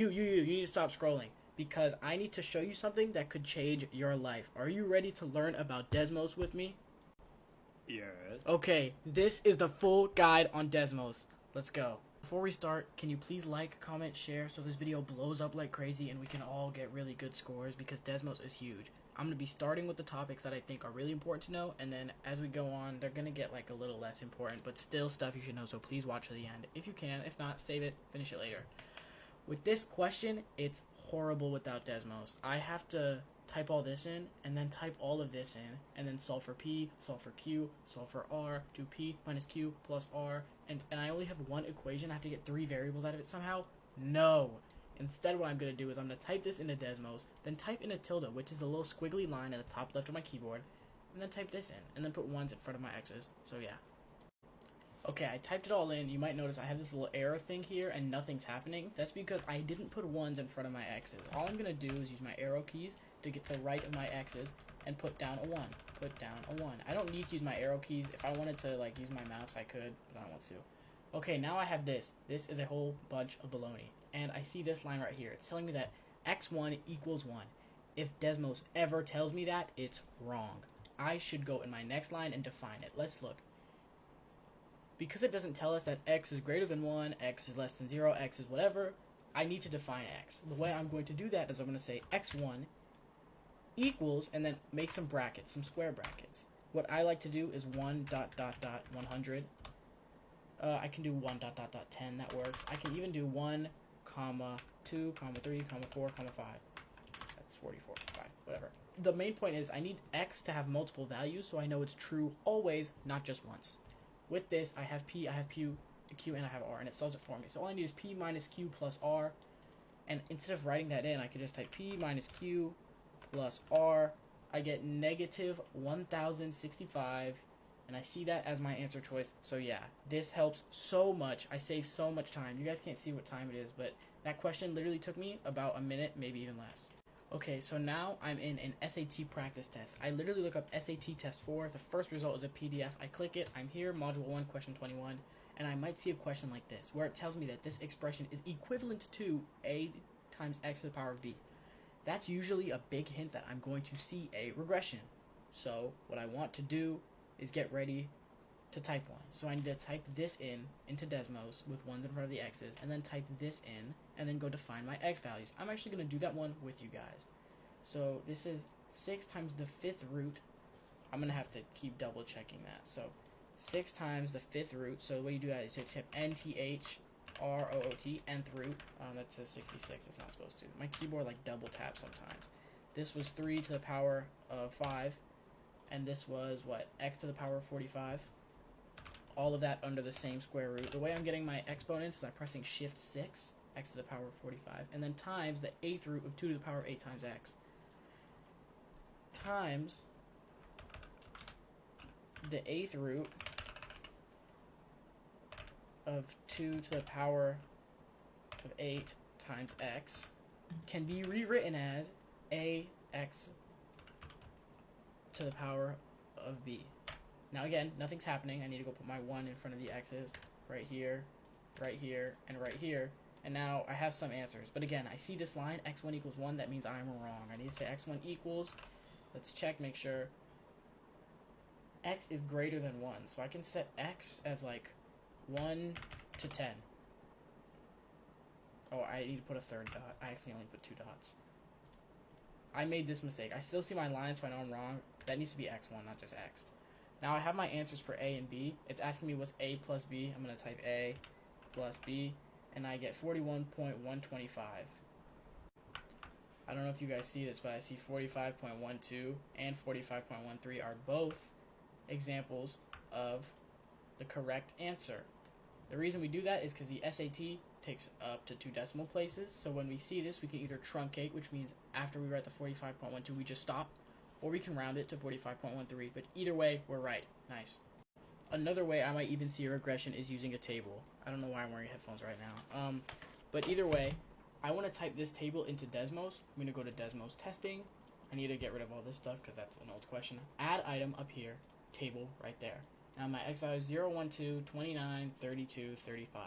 You need to stop scrolling because I need to show you something that could change your life. Are you ready to learn about Desmos with me? Yes. Okay, this is the full guide on Desmos. Let's go. Before we start, can you please like, comment, share so this video blows up like crazy and we can all get really good scores because Desmos is huge. I'm going to be starting with the topics that I think are really important to know, and then as we go on, they're going to get like a little less important, but still stuff you should know, so please watch to the end if you can. If not, save it, finish it later. With this question, it's horrible without Desmos. I have to type all this in, and then type all of this in, and then solve for P, solve for Q, solve for R, do P minus Q plus R, and I only have one equation. I have to get 3 variables out of it somehow? No. Instead, what I'm going to do is I'm going to type this into Desmos, then type in a tilde, which is a little squiggly line at the top left of my keyboard, and then type this in, and then put ones in front of my x's. So yeah. Okay, I typed it all in. You might notice I have this little error thing here and nothing's happening. That's because I didn't put ones in front of my x's. All I'm going to do is use my arrow keys to get the right of my x's and put down a 1. Put down a 1. I don't need to use my arrow keys. If I wanted to like use my mouse, I could, but I don't want to. Okay, now I have this. This is a whole bunch of baloney. And I see this line right here. It's telling me that x1 equals 1. If Desmos ever tells me that, it's wrong. I should go in my next line and define it. Let's look. Because it doesn't tell us that x is greater than 1, x is less than 0, x is whatever, I need to define x. The way I'm going to do that is I'm going to say x1 equals, and then make some brackets, some square brackets. What I like to do is 1 dot dot dot 100. I can do 1 dot dot dot 10, that works. I can even do 1 comma 2 comma 3 comma 4 comma 5. That's 44, 5, whatever. The main point is I need x to have multiple values so I know it's true always, not just once. With this, I have P, I have Q, and I have R, and it solves it for me. So all I need is P minus Q plus R, and instead of writing that in, I could just type P minus Q plus R. I get negative 1065, and I see that as my answer choice. So yeah, this helps so much. I save so much time. You guys can't see what time it is, but that question literally took me about a minute, maybe even less. Okay, so now I'm in an SAT practice test. I literally look up SAT test 4. The first result is a PDF. I click it. I'm here, module 1, question 21. And I might see a question like this, where it tells me that this expression is equivalent to a times x to the power of b. That's usually a big hint that I'm going to see a regression. So what I want to do is get ready to type one. So I need to type this into Desmos with ones in front of the x's, and then type this in, and then go define my x values. I'm actually going to do that one with you guys. So this is 6 times the 5th root. I'm going to have to keep double checking that. So 6 times the 5th root. So the way you do that is you type nthroot, nth root. That says 66. It's not supposed to. My keyboard like double taps sometimes. This was 3 to the power of 5. And this was, what, x to the power of 45. All of that under the same square root. The way I'm getting my exponents is I'm pressing shift 6, x to the power of 45, and then times the 8th root of 2 to the power of 8 times x, times the 8th root of 2 to the power of 8 times x can be rewritten as ax to the power of b. Now again, nothing's happening. I need to go put my 1 in front of the x's right here, and right here. And now I have some answers. But again, I see this line, x1 equals 1. That means I'm wrong. I need to say x1 equals, let's check, make sure, x is greater than 1. So I can set x as like 1 to 10. Oh, I need to put a 3rd dot. I accidentally put 2 dots. I made this mistake. I still see my line, so I know I'm wrong. That needs to be x1, not just x. Now I have my answers for A and B. It's asking me what's A plus B. I'm going to type A plus B, and I get 41.125. I don't know if you guys see this, but I see 45.12 and 45.13 are both examples of the correct answer. The reason we do that is because the SAT takes up to 2 decimal places, so when we see this, we can either truncate, which means after we write the 45.12, we just stop, or we can round it to 45.13, but either way, we're right. Nice. Another way I might even see a regression is using a table. I don't know why I'm wearing headphones right now. But either way, I want to type this table into Desmos. I'm going to go to Desmos testing. I need to get rid of all this stuff because that's an old question. Add item up here, table right there. Now my x value is 0, 1, 2, 29, 32, 35.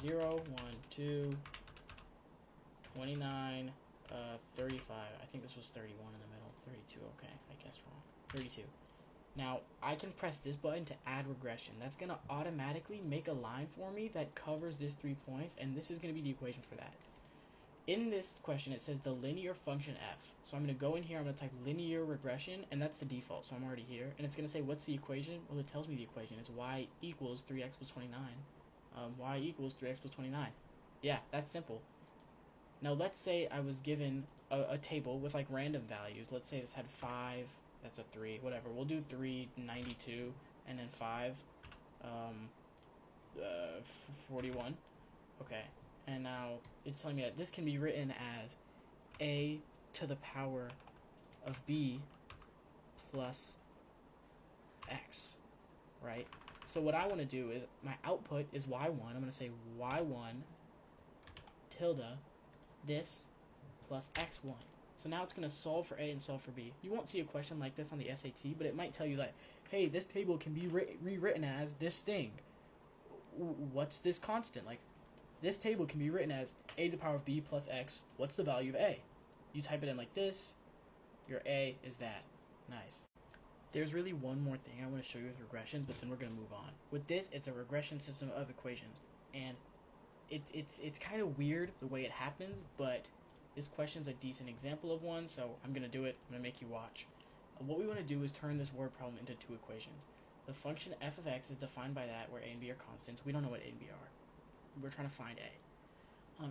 0, 1, 2, 29, 35. I think this was 31 in the middle. 32, okay, I guessed wrong. 32. Now, I can press this button to add regression. That's going to automatically make a line for me that covers this 3 points, and this is going to be the equation for that. In this question, it says the linear function f. So I'm going to go in here, I'm going to type linear regression, and that's the default, so I'm already here. And it's going to say, what's the equation? Well, it tells me the equation. It's y equals 3x plus 29. Y equals 3x plus 29. Yeah, that's simple. Now, let's say I was given a table with, like, random values. Let's say this had 5, that's a 3, whatever. We'll do 3, 92, and then 5, 41. Okay. And now it's telling me that this can be written as a to the power of b plus x, right? So what I want to do is, my output is y1. I'm going to say y1 tilde this plus x1. So now it's going to solve for a and solve for b. You won't see a question like this on the SAT, but it might tell you that, hey, this table can be rewritten as this thing. What's this constant? Like, this table can be written as a to the power of b plus x. What's the value of a? You type it in like this. Your a is that. Nice. There's really one more thing I want to show you with regressions, but then we're going to move on. With this, it's a regression system of equations. And it's kind of weird the way it happens, but this question's a decent example of one, so I'm going to do it. I'm going to make you watch. What we want to do is turn this word problem into two equations. The function f of x is defined by that, where a and b are constants. We don't know what a and b are. We're trying to find a.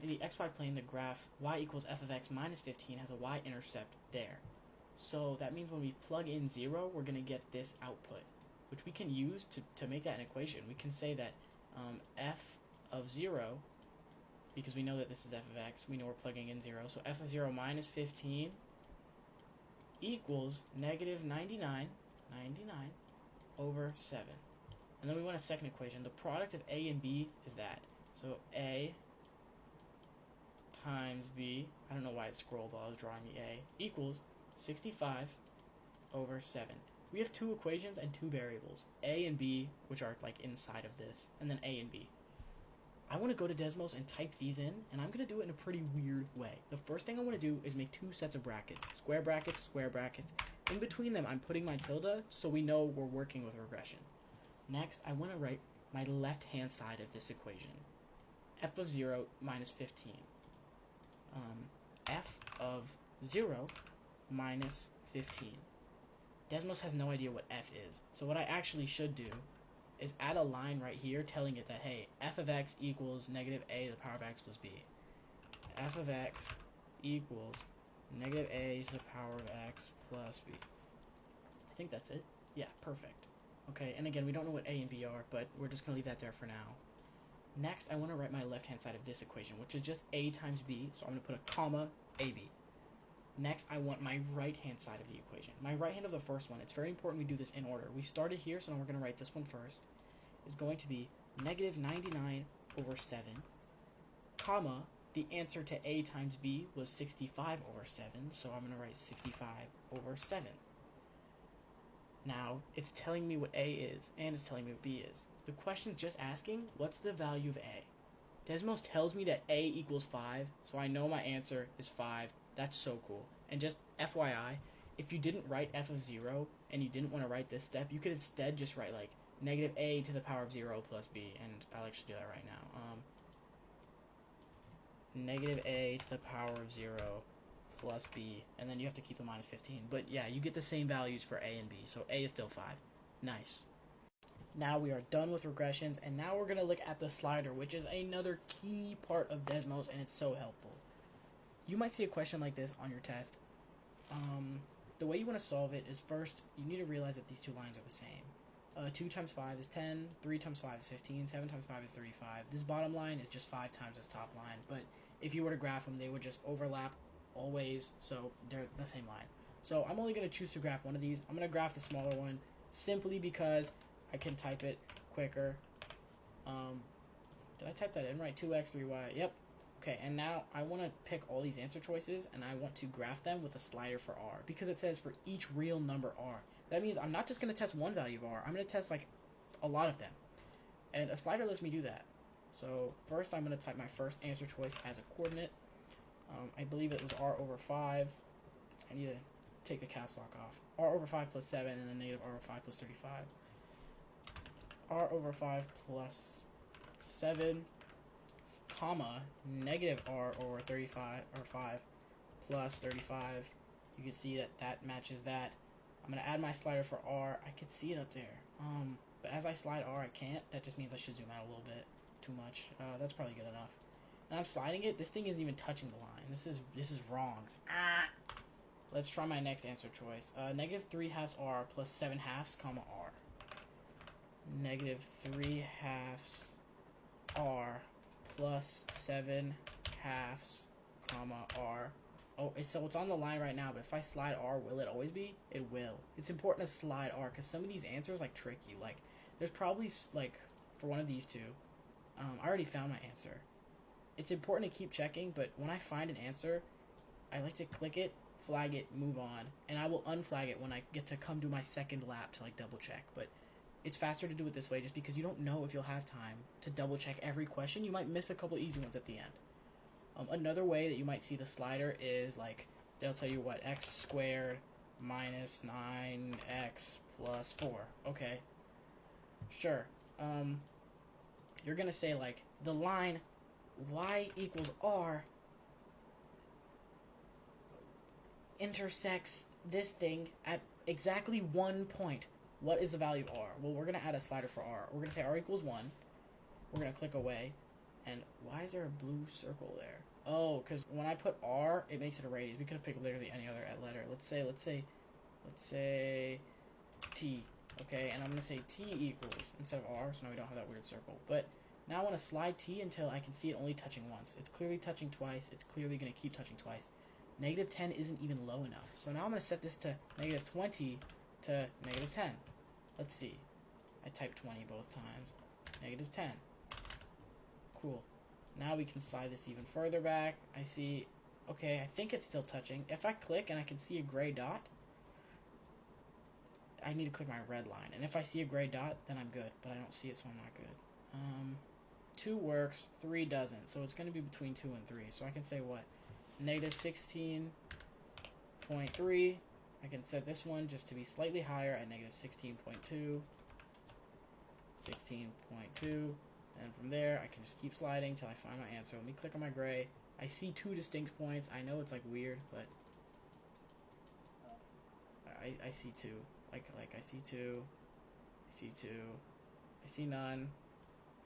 In the xy plane, the graph y equals f of x minus 15 has a y-intercept there. So that means when we plug in 0, we're going to get this output, which we can use to make that an equation. We can say that f of 0, because we know that this is f of x, we know we're plugging in 0, so f of 0 minus 15 equals negative 99 over 7. And then we want a second equation. The product of a and b is that. So a times b, I don't know why it scrolled while I was drawing the a, equals 65 over 7. We have two equations and two variables, a and b, which are like inside of this, and then a and b. I want to go to Desmos and type these in, and I'm going to do it in a pretty weird way. The first thing I want to do is make two sets of brackets, square brackets, square brackets. In between them, I'm putting my tilde so we know we're working with regression. Next, I want to write my left-hand side of this equation. F of 0 minus 15. F of 0 minus 15. Desmos has no idea what f is. So what I actually should do is add a line right here telling it that, hey, f of x equals negative a to the power of x plus b. F of x equals negative a to the power of x plus b. I think that's it. Yeah, perfect. Okay, and again, we don't know what a and b are, but we're just going to leave that there for now. Next, I want to write my left-hand side of this equation, which is just a times b, so I'm going to put a comma, ab. Next, I want my right-hand side of the equation. My right hand of the first one, it's very important we do this in order. We started here, so now we're going to write this one first. Is going to be negative 99 over 7, comma, the answer to a times b was 65 over 7, so I'm going to write 65 over 7. Now, it's telling me what a is, and it's telling me what b is. The question's just asking, what's the value of a? Desmos tells me that a equals 5, so I know my answer is 5. That's so cool. And just FYI, if you didn't write f of 0, and you didn't want to write this step, you could instead just write, like, negative a to the power of 0 plus b, and I'll actually do that right now. Negative a to the power of 0 plus b, and then you have to keep the minus 15. But yeah, you get the same values for a and b, so a is still 5. Nice. Now we are done with regressions, and now we're going to look at the slider, which is another key part of Desmos, and it's so helpful. You might see a question like this on your test. The way you want to solve it is, first, you need to realize that these two lines are the same. 2 times 5 is 10, 3 times 5 is 15, 7 times 5 is 35. This bottom line is just 5 times this top line, but if you were to graph them, they would just overlap always, so they're the same line. So I'm only going to choose to graph one of these. I'm going to graph the smaller one simply because I can type it quicker. Did I type that in right? 2x, 3y. Yep. Okay, and now I want to pick all these answer choices, and I want to graph them with a slider for r, because it says for each real number r. That means I'm not just going to test one value of r. I'm going to test, like, a lot of them. And a slider lets me do that. So first I'm going to type my first answer choice as a coordinate. I believe it was r over 5. I need to take the caps lock off. R over 5 plus 7, and then negative r over 5 plus 35. R over 5 plus 7, comma, negative r over 35, or 5, plus 35. You can see that that matches that. I'm going to add my slider for r. I could see it up there. But as I slide r, I can't. That just means I should zoom out a little bit. Too much. That's probably good enough. And I'm sliding it. This thing isn't even touching the line. This is wrong. Let's try my next answer choice. Negative 3 halves r plus 7 halves, comma r. Negative 3 halves r plus 7 halves, comma r. Oh, so it's on the line right now, but if I slide r, will it always be? It will. It's important to slide r, because some of these answers, like, trick you. Like, there's probably, like, for one of these two, I already found my answer. It's important to keep checking, but when I find an answer, I like to click it, flag it, move on, and I will unflag it when I get to come to my second lap to, like, double check. But it's faster to do it this way just because you don't know if you'll have time to double check every question. You might miss a couple easy ones at the end. Another way that you might see the slider is, like, they'll tell you what, x squared minus 9x plus 4. Okay, sure. You're gonna say, like, the line y equals r intersects this thing at exactly 1 point. What is the value of r? Well, we're going to add a slider for r. We're going to say r equals 1. We're going to click away. And why is there a blue circle there? Oh, because when I put r, it makes it a radius. We could have picked literally any other letter. Let's say t. Okay, and I'm going to say t equals instead of r, so now we don't have that weird circle. But now I want to slide t until I can see it only touching once. It's clearly touching twice. It's clearly going to keep touching twice. Negative 10 isn't even low enough. So now I'm going to set this to negative 20 to negative 10. Let's see. I typed 20 both times. Negative 10. Cool. Now we can slide this even further back. I see, okay, I think it's still touching. If I click and I can see a gray dot, I need to click my red line. And if I see a gray dot, then I'm good. But I don't see it, so I'm not good. 2 works, 3 doesn't. So it's going to be between 2 and 3. So I can say what? Negative 16.3. I can set this one just to be slightly higher at negative 16.2. 16.2. And from there, I can just keep sliding till I find my answer. Let me click on my gray. I see 2 distinct points. I know it's, like, weird, but I see 2. Like I see 2. I see 2. I see none.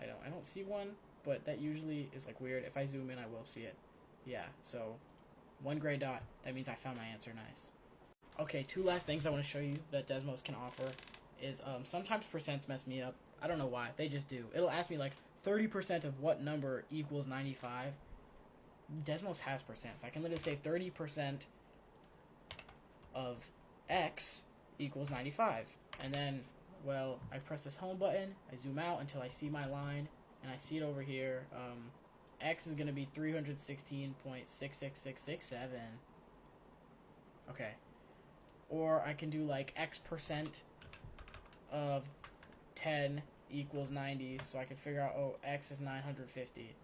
I don't see 1, but that usually is, like, weird. If I zoom in, I will see it. Yeah, so 1 gray dot. That means I found my answer. Nice. Okay, 2 last things I want to show you that Desmos can offer is sometimes percents mess me up. I don't know why. They just do. It'll ask me, like, 30% of what number equals 95. Desmos has percents. I can literally say 30% of x equals 95. And then, well, I press this home button. I zoom out until I see my line. And I see it over here. X is going to be 316.66667. Okay. Or I can do, like, x% of 10 equals 90, so I can figure out, oh, x is 950.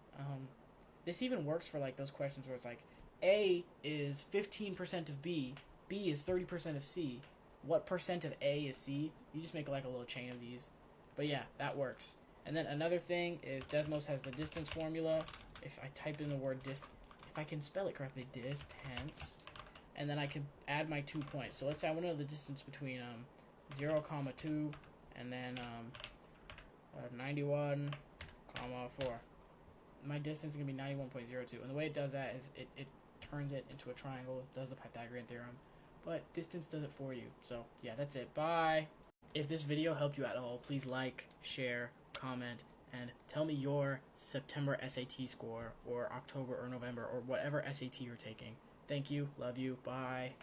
This even works for, like, those questions where it's like, A is 15% of B, B is 30% of C. What percent of A is C? You just make, like, a little chain of these. But yeah, that works. And then another thing is Desmos has the distance formula. If I type in the word if I can spell it correctly, distance, and then I can add my 2 points. So let's say I want to know the distance between 0, 2, and then 91, 4. My distance is going to be 91.02. And the way it does that is it turns it into a triangle. It does the Pythagorean theorem. But distance does it for you. So, yeah, that's it. Bye. If this video helped you at all, please like, share, comment, and tell me your September SAT score, or October or November, or whatever SAT you're taking. Thank you. Love you. Bye.